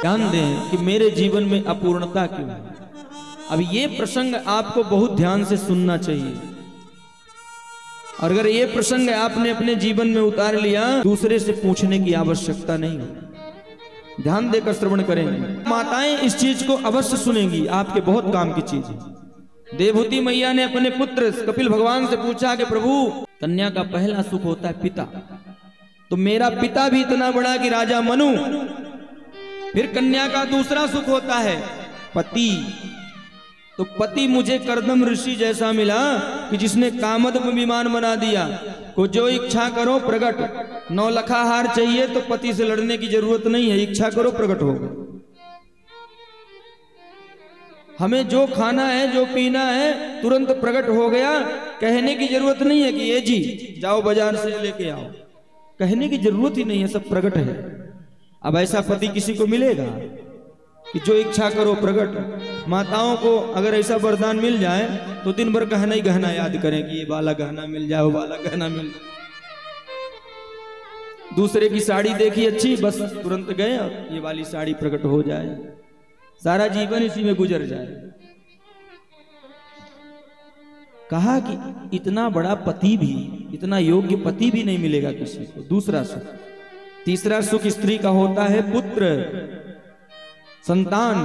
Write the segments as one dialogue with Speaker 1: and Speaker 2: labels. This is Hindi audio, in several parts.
Speaker 1: ध्यान दें कि मेरे जीवन में अपूर्णता क्यों है। अब ये प्रसंग आपको बहुत ध्यान से सुनना चाहिए, और अगर ये प्रसंग आपने अपने जीवन में उतार लिया, दूसरे से पूछने की आवश्यकता नहीं है। ध्यान देकर श्रवण करेंगे। माताएं इस चीज को अवश्य सुनेंगी, आपके बहुत काम की चीज है। देवहूति मैया ने अपने पुत्र कपिल भगवान से पूछा कि प्रभु, कन्या का पहला सुख होता है पिता, तो मेरा पिता भी इतना बड़ा कि राजा मनु, फिर कन्या का दूसरा सुख होता है पति, तो पति मुझे करदम ऋषि जैसा मिला कि जिसने कामदम विमान बना दिया, को जो इच्छा करो प्रकट। 9 लखा हार चाहिए तो पति से लड़ने की जरूरत नहीं है, इच्छा करो प्रकट होगा। हमें जो खाना है जो पीना है तुरंत प्रकट हो गया, कहने की जरूरत नहीं है कि ये जी जाओ बाजार से लेके आओ, कहने की जरूरत ही नहीं है, सब प्रकट है। अब ऐसा पति किसी को मिलेगा कि जो इच्छा करो प्रकट। माताओं को अगर ऐसा वरदान मिल जाए तो दिन भर गहना ही गहना याद करें कि ये वाला गहना मिल जाए, वो वाला गहना मिल जाए। दूसरे की साड़ी देखी अच्छी, बस तुरंत गए और ये वाली साड़ी प्रकट हो जाए, सारा जीवन इसी में गुजर जाए। कहा कि इतना बड़ा पति भी, इतना योग्य पति भी नहीं मिलेगा किसी को। दूसरा सुख, तीसरा सुख स्त्री का होता है पुत्र, संतान।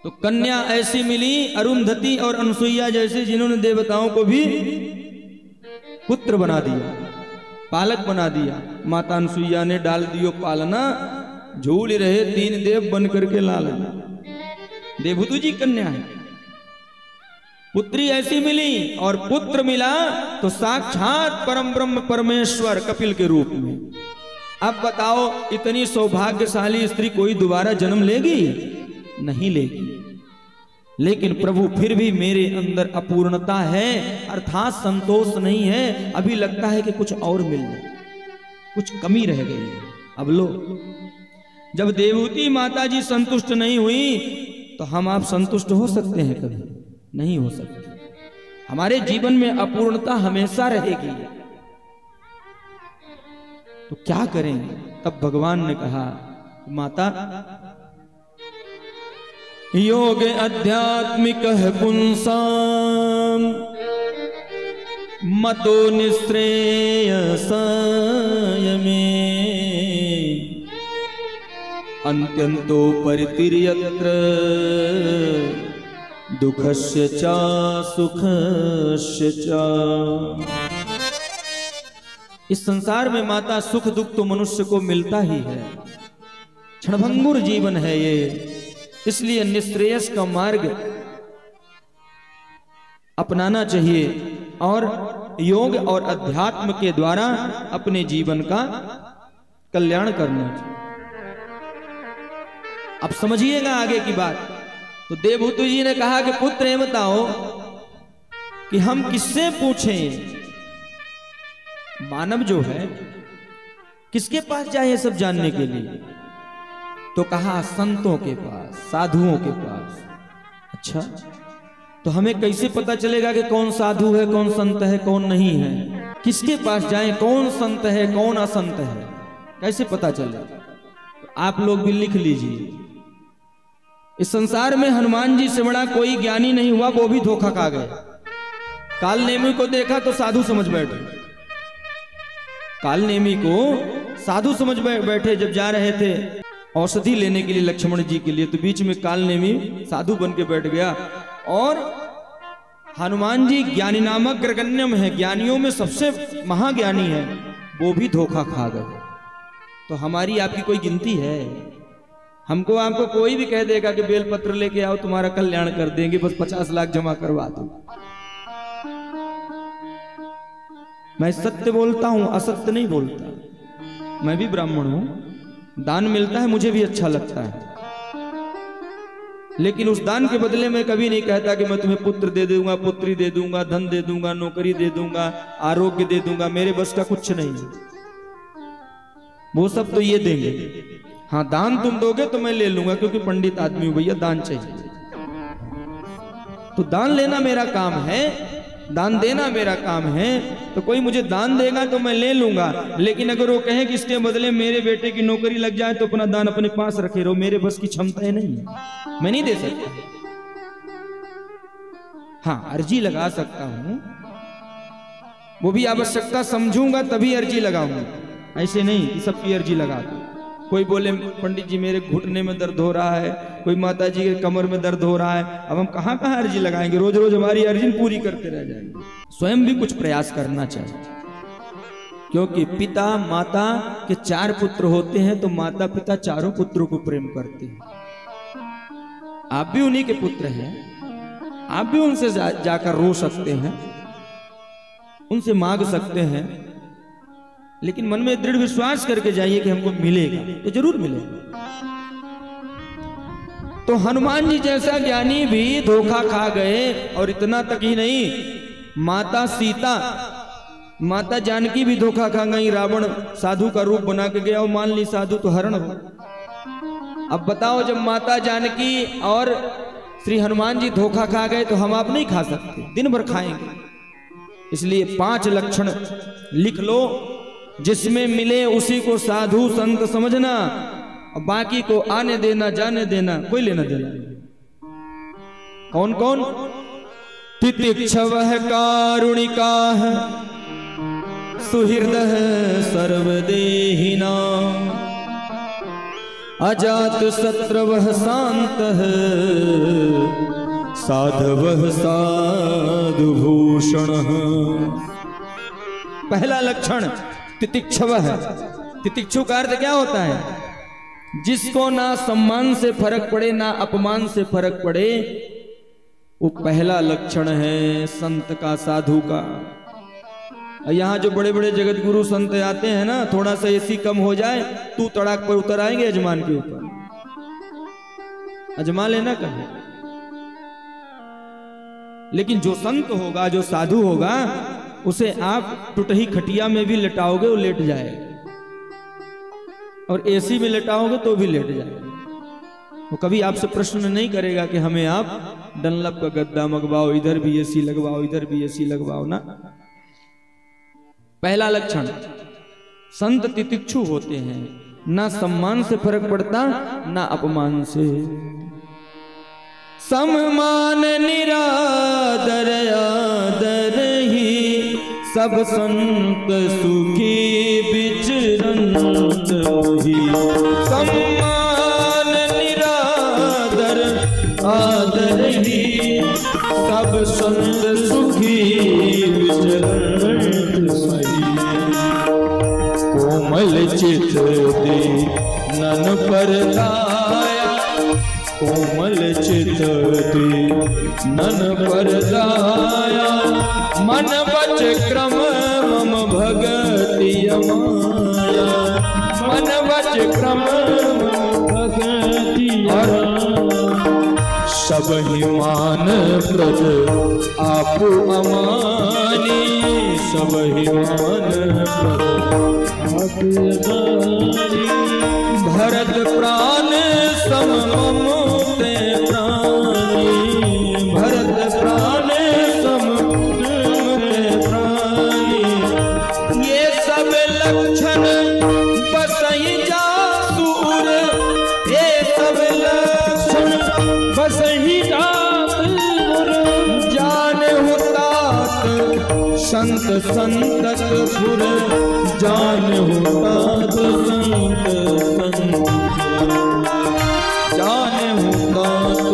Speaker 1: तो कन्या ऐसी मिली अरुंधति और अनसुईया जैसे, जिन्होंने देवताओं को भी पुत्र बना दिया, पालक बना दिया। माता अनसुईया ने डाल दियो पालना, झूल रहे 3 देव बन करके लालना। देवहूति जी कन्या है, पुत्री ऐसी मिली और पुत्र मिला तो साक्षात परम ब्रह्म परमेश्वर कपिल के रूप में। अब बताओ, इतनी सौभाग्यशाली स्त्री कोई दोबारा जन्म लेगी? नहीं लेगी। लेकिन प्रभु फिर भी मेरे अंदर अपूर्णता है, अर्थात संतोष नहीं है, अभी लगता है कि कुछ और मिल जाए, कुछ कमी रह गई है। अब लो, जब देवहूति माता जी संतुष्ट नहीं हुई तो हम आप संतुष्ट हो सकते हैं? कभी नहीं हो सकते। हमारे जीवन में अपूर्णता हमेशा रहेगी, तो क्या करें? तब भगवान ने कहा, माता योग आध्यात्मिक पुंसाम मतो निश्रेयसाय में अन्त्यंतो परितिर्यत्र दुखस्य च सुखस्य च। इस संसार में माता सुख दुख तो मनुष्य को मिलता ही है, क्षणभंगुर जीवन है ये, इसलिए निश्रेयस का मार्ग अपनाना चाहिए और योग और अध्यात्म के द्वारा अपने जीवन का कल्याण करना चाहिए। अब समझिएगा आगे की बात। तो देवहूति जी ने कहा कि पुत्र ये बताओ कि हम किससे पूछें? मानव जो है किसके पास जाए ये सब जानने के लिए? तो कहा संतों के पास, साधुओं के पास। अच्छा, तो हमें कैसे पता चलेगा कि कौन साधु है, कौन संत है, कौन नहीं है? किसके पास जाएं, कौन संत है, कौन असंत है, कैसे पता चलेगा? तो आप लोग भी लिख लीजिए। इस संसार में हनुमान जी से बड़ा कोई ज्ञानी नहीं हुआ, वो भी धोखा खा गए। काल नेमी को देखा तो साधु समझ बैठे, काल नेमी को साधु समझ बैठे। जब जा रहे थे औषधि लेने के लिए लक्ष्मण जी के लिए, तो बीच में काल नेमी साधु बन के बैठ गया। और हनुमान जी ज्ञानी नामक ग्रगण्यम है, ज्ञानियों में सबसे महाज्ञानी है, वो भी धोखा खा गए। तो हमारी आपकी कोई गिनती है? हमको आपको कोई भी कह देगा कि बेलपत्र लेके आओ तुम्हारा कल्याण कर देंगे, बस 50 लाख जमा करवा दो। मैं सत्य बोलता हूं, असत्य नहीं बोलता। मैं भी ब्राह्मण हूं, दान मिलता है मुझे भी अच्छा लगता है, लेकिन उस दान के बदले में कभी नहीं कहता कि मैं तुम्हें पुत्र दे दूंगा, पुत्री दे दूंगा, धन दे दूंगा, नौकरी दे दूंगा, आरोग्य दे दूंगा। मेरे बस का कुछ नहीं है, वो सब तो ये देंगे। हाँ, दान तुम दोगे तो मैं ले लूंगा, क्योंकि पंडित आदमी हूं भैया, दान चाहिए। तो दान लेना मेरा काम है, दान देना मेरा काम है, तो कोई मुझे दान देगा तो मैं ले लूंगा, लेकिन अगर वो कहे कि इसके बदले मेरे बेटे की नौकरी लग जाए तो अपना दान अपने पास रखे रहो, मेरे बस की क्षमता है नहीं, मैं नहीं दे सकता। हाँ, अर्जी लगा सकता हूं, वो भी आवश्यकता समझूंगा तभी अर्जी लगाऊंगा, ऐसे नहीं कि सबकी अर्जी लगा दूं। कोई बोले पंडित जी मेरे घुटने में दर्द हो रहा है, कोई माता जी के कमर में दर्द हो रहा है, अब हम कहाँ कहाँ अर्जी लगाएंगे, रोज रोज हमारी अर्जी पूरी करते रह जाएंगे। स्वयं भी कुछ प्रयास करना चाहिए, क्योंकि पिता माता के 4 पुत्र होते हैं तो माता पिता चारों पुत्रों को प्रेम करते हैं। आप भी उन्हीं के पुत्र हैं, आप भी उनसे जाकर रो सकते हैं, उनसे मांग सकते हैं, लेकिन मन में दृढ़ विश्वास करके जाइए कि हमको मिलेगा तो जरूर मिलेगा। तो हनुमान जी जैसा ज्ञानी भी धोखा खा गए, और इतना तक ही नहीं, माता सीता, माता जानकी भी धोखा खा गई। रावण साधु का रूप बना के गया और मान ली साधु तो हरण हो। अब बताओ, जब माता जानकी और श्री हनुमान जी धोखा खा गए तो हम आप नहीं खा सकते, दिन भर खाएंगे। इसलिए 5 लक्षण लिख लो, जिसमें मिले उसी को साधु संत समझना, और बाकी को आने देना जाने देना, कोई लेना देना। कौन कौन? तितिक्षवः कारुणिकाः सुहृदः सर्वदेहिनां अजात शत्रवः शान्तः साधवः साधुभूषणः। पहला लक्षण तितिक्षव है। तितिक्षु का अर्थ क्या होता है? जिसको ना सम्मान से फर्क पड़े ना अपमान से फर्क पड़े, वो पहला लक्षण है संत का, साधु का। यहाँ जो बड़े बड़े जगत गुरु संत आते हैं ना, थोड़ा सा एसी कम हो जाए तू तड़ाक पर उतर आएंगे यजमान के ऊपर, अजमा लेना कभी। लेकिन जो संत होगा, जो साधु होगा, उसे आप टूटही खटिया में भी लेटाओगे वो लेट जाएगा, और एसी में लेटाओगे तो भी लेट जाएगा। वो कभी आपसे प्रश्न नहीं करेगा कि हमें आप डनलप का गद्दा मंगवाओ, इधर भी एसी लगवाओ, इधर भी एसी लगवाओ ना। पहला लक्षण, संत तितिक्षु होते हैं, ना सम्मान से फर्क पड़ता ना अपमान से। सम्मान निरादर आदर ही सब संत सुखी विचरंत ही। सम्मान निरादर आदर ही सब संत सुखी विचरंत सही। कोमल चित दे नन पर दाया, कोमल चित दे नन पर दाया। मन बच क्रम मम भगति माया, मन बच क्रम भगति माया। सब ही मान प्रद आप अमानी, सब ही मान प्रद आप अमानी। भरत प्राण सम मम ते प्राणी, भरत प्राण सम ते प्राणी। ये सब लक्षण बसहि जासुर, ये सब लक्षण बसहि जासुर। जानहु तात संत संतकपुर, जानहु तात संत संतकपुर। जानहु तात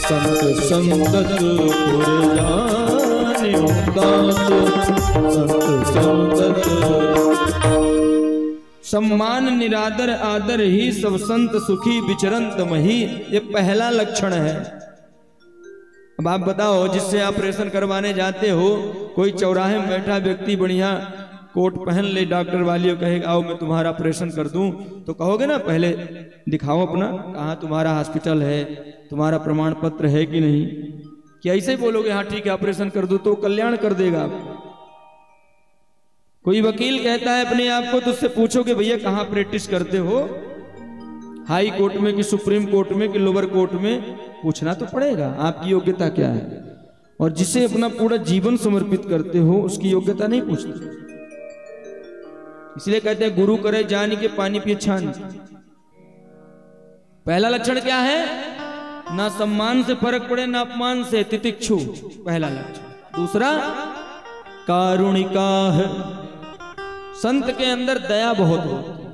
Speaker 1: संत संतकपुर, जानहु तात संत संतकपुर। सम्मान निरादर आदर ही सब संत सुखी विचरंत मही, ये पहला लक्षण है। अब आप बताओ, जिससे ऑपरेशन करवाने जाते हो, कोई चौराहे में बैठा व्यक्ति बढ़िया कोट पहन ले, डॉक्टर वाली कहेगा आओ मैं तुम्हारा ऑपरेशन कर दूं, तो कहोगे ना पहले दिखाओ अपना, कहाँ तुम्हारा हॉस्पिटल है, तुम्हारा प्रमाण पत्र है कि नहीं? कि ऐसे ही बोलोगे हाँ ठीक है ऑपरेशन कर दो, तो कल्याण कर देगा आपको। कोई वकील कहता है अपने आप को, तो उससे पूछोगे भैया कहाँ प्रैक्टिस करते हो, हाई कोर्ट में कि सुप्रीम कोर्ट में कि लोअर कोर्ट में, पूछना तो पड़ेगा आपकी योग्यता क्या है। और जिसे अपना पूरा जीवन समर्पित करते हो उसकी योग्यता नहीं पूछते। इसलिए कहते हैं गुरु करे जान के पानी पिए छान। पहला लक्षण क्या है? ना सम्मान से फर्क पड़े ना अपमान से, तितिक्षु पहला लक्षण। दूसरा कारुणिका है, संत के अंदर दया बहुत होती है,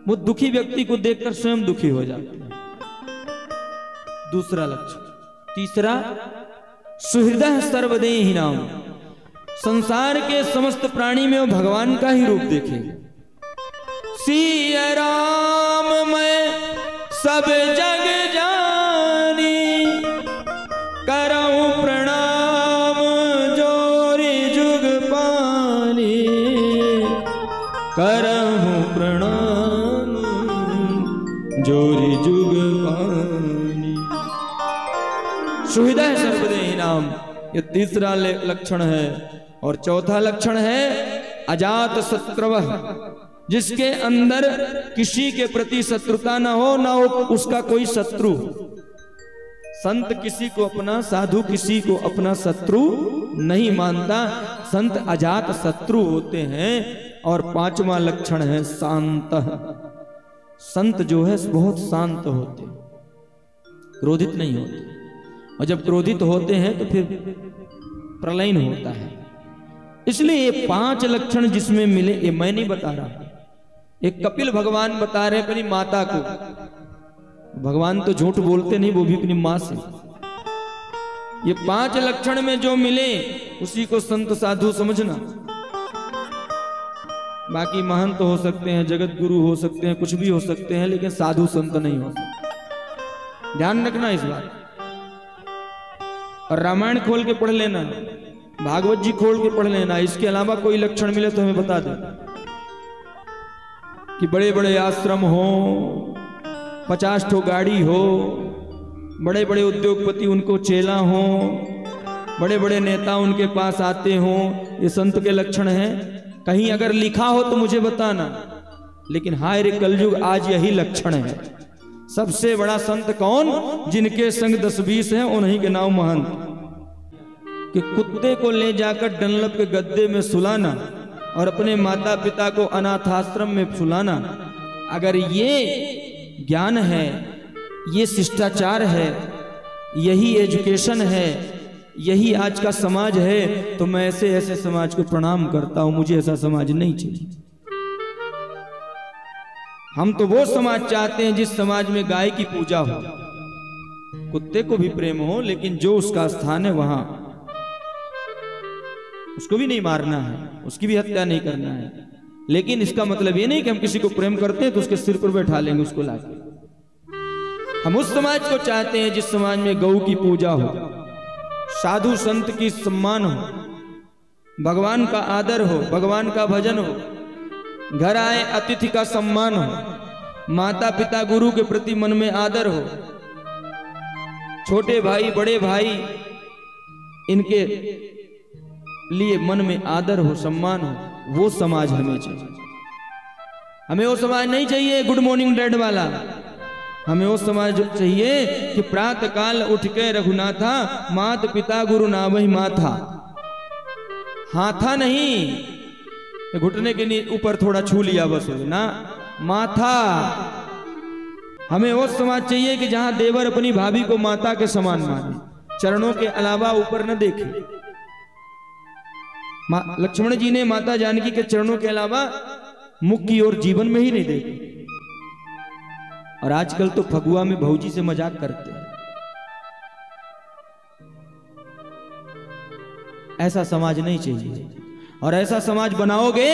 Speaker 1: वो दुखी व्यक्ति को देखकर स्वयं दुखी हो जाते हैं। दूसरा लक्षण। तीसरा सुहृदय सर्वदेहि नाम, संसार के समस्त प्राणी में वो भगवान का ही रूप देखेंगे। सिया राम मैं सब जग जानी, करऊं प्रणाम जोरी जुग पानी, करऊं प्रणाम जोरी जुग पानी। सुहृदय सर्वदेहि नाम, ये तीसरा लक्षण है। और चौथा लक्षण है अजात शत्रवः, जिसके अंदर किसी के प्रति शत्रुता ना हो, ना हो उसका कोई शत्रु। संत किसी को अपना, साधु किसी को अपना शत्रु नहीं मानता, संत अजात शत्रु होते हैं। और पांचवा लक्षण है शांत, संत जो है बहुत शांत होते, क्रोधित नहीं होते। और जब क्रोधित होते हैं तो फिर प्रलयन होता है। इसलिए ये 5 लक्षण जिसमें मिले, ये मैं नहीं बता रहा, एक कपिल भगवान बता रहे अपनी माता को। भगवान तो झूठ बोलते नहीं, वो भी अपनी मां से। ये 5 लक्षण में जो मिले उसी को संत साधु समझना। बाकी महंत हो सकते हैं, जगत गुरु हो सकते हैं, कुछ भी हो सकते हैं, लेकिन साधु संत नहीं हो सकते। ध्यान रखना इस बात। और रामायण खोल के पढ़ लेना, भागवत जी खोल के पढ़ लेना। इसके अलावा कोई लक्षण मिले तो हमें बता दे कि बड़े बड़े आश्रम हो, 50 ठो गाड़ी हो, बड़े बड़े उद्योगपति उनको चेला हो, बड़े बड़े नेता उनके पास आते हो, ये संत के लक्षण हैं। कहीं अगर लिखा हो तो मुझे बताना। लेकिन हाय रे कलयुग, आज यही लक्षण है। सबसे बड़ा संत कौन? जिनके संग 10-20 हैं, उन्हीं के नाम महंत। कि कुत्ते को ले जाकर डनलप के गद्दे में सुलाना और अपने माता पिता को अनाथाश्रम में सुलाना, अगर ये ज्ञान है, ये शिष्टाचार है, यही एजुकेशन है, यही आज का समाज है, तो मैं ऐसे ऐसे समाज को प्रणाम करता हूं। मुझे ऐसा समाज नहीं चाहिए। हम तो वो समाज चाहते हैं जिस समाज में गाय की पूजा हो, कुत्ते को भी प्रेम हो, लेकिन जो उसका स्थान है वहां उसको भी नहीं मारना है, उसकी भी हत्या नहीं करना है। लेकिन इसका मतलब ये नहीं कि हम किसी को प्रेम करते हैं तो उसके सिर पर बैठा लेंगे उसको लाके। हम उस समाज को चाहते हैं जिस समाज में गौ की पूजा हो, साधु संत की सम्मान हो, भगवान का आदर हो, भगवान का भजन हो, घर आए अतिथि का सम्मान हो, माता पिता गुरु के प्रति मन में आदर हो, छोटे भाई बड़े भाई इनके लिए मन में आदर हो, सम्मान हो। वो समाज हमें चाहिए। हमें वो समाज नहीं चाहिए गुड मॉर्निंग डैड वाला। हमें वो समाज चाहिए कि प्रातः काल उठ के रघुनाथा, मात पिता गुरु नावहि माथा। हाथा नहीं, घुटने के ऊपर थोड़ा छू लिया बस ना, माथा। हमें वो समाज चाहिए कि जहां देवर अपनी भाभी को माता के समान माने, चरणों के अलावा ऊपर न देखे। लक्ष्मण जी ने माता जानकी के चरणों के अलावा मुख की ओर जीवन में ही नहीं देखे। और आजकल तो फगुआ में भौजी से मजाक करते हैं। ऐसा समाज नहीं चाहिए। और ऐसा समाज बनाओगे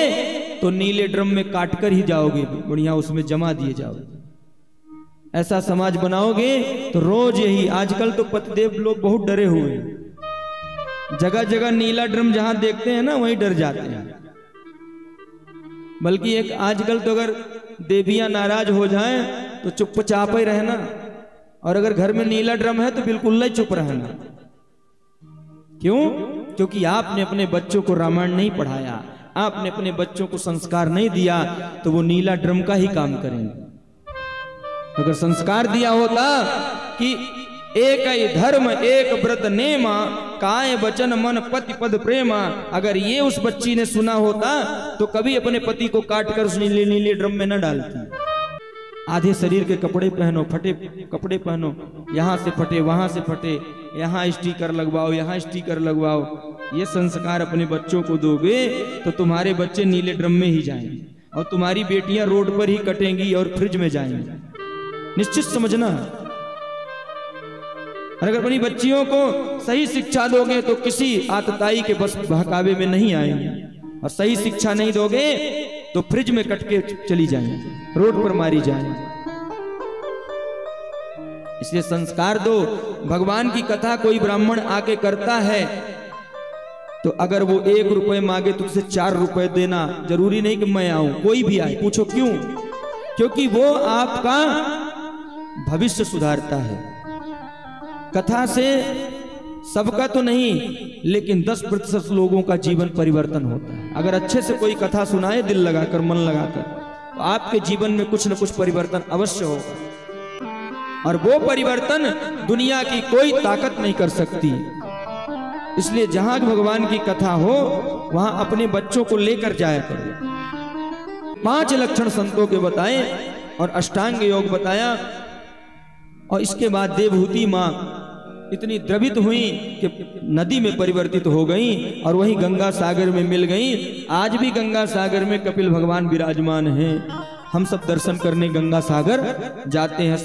Speaker 1: तो नीले ड्रम में काटकर ही जाओगे, बढ़िया उसमें जमा दिए जाओगे। ऐसा समाज बनाओगे तो रोज यही, आजकल तो पतिदेव लोग बहुत डरे हुए हैं। जगह जगह नीला ड्रम जहां देखते हैं ना वहीं डर जाते हैं। बल्कि एक आजकल तो अगर देवियां नाराज हो जाएं तो चुपचाप ही रहना, और अगर घर में नीला ड्रम है तो बिल्कुल नहीं चुप रहना। क्यों? क्योंकि आपने अपने बच्चों को रामायण नहीं पढ़ाया, आपने अपने बच्चों को संस्कार नहीं दिया, तो वो नीला ड्रम का ही काम करेंगे। अगर संस्कार दिया होता कि एक ही धर्म एक व्रत नेमा, काय वचन मन पति पद प्रेमा। अगर ये उस बच्ची ने सुना होता तो कभी अपने पति को काट कर उस नीले नीले ड्रम में न डालती। आधे शरीर के कपड़े पहनो, फटे कपड़े पहनो, यहाँ से फटे वहां से फटे, यहाँ स्टिकर लगवाओ यहाँ स्टिकर लगवाओ। ये संस्कार अपने बच्चों को दोगे तो तुम्हारे बच्चे नीले ड्रम में ही जाएंगे और तुम्हारी बेटियां रोड पर ही कटेंगी और फ्रिज में जाएंगी। निश्चित समझना। अगर अपनी बच्चियों को सही शिक्षा दोगे तो किसी आतताई के बस बहकावे में नहीं आएंगे, और सही शिक्षा नहीं दोगे तो फ्रिज में कट के चली जाएंगे, रोड पर मारी जाएंगे। इसलिए संस्कार दो। भगवान की कथा कोई ब्राह्मण आके करता है तो अगर वो 1 रुपए मांगे तो उसे 4 रुपए देना। जरूरी नहीं कि मैं आऊं, कोई भी आए। पूछो क्यों? क्योंकि वो आपका भविष्य सुधारता है। कथा से सबका तो नहीं, लेकिन 10% लोगों का जीवन परिवर्तन होता है। अगर अच्छे से कोई कथा सुनाए दिल लगाकर, मन लगाकर, तो आपके जीवन में कुछ न कुछ परिवर्तन अवश्य होगा, और वो परिवर्तन दुनिया की कोई ताकत नहीं कर सकती। इसलिए जहां भगवान की कथा हो वहां अपने बच्चों को लेकर जाया करो। 5 लक्षण संतों के बताए और अष्टांग योग बताया, और इसके बाद देवहूति मां इतनी द्रवित हुई कि नदी में परिवर्तित हो गई और वहीं गंगा सागर में मिल गई। आज भी गंगा सागर में कपिल भगवान विराजमान हैं। हम सब दर्शन करने गंगा सागर जाते हैं।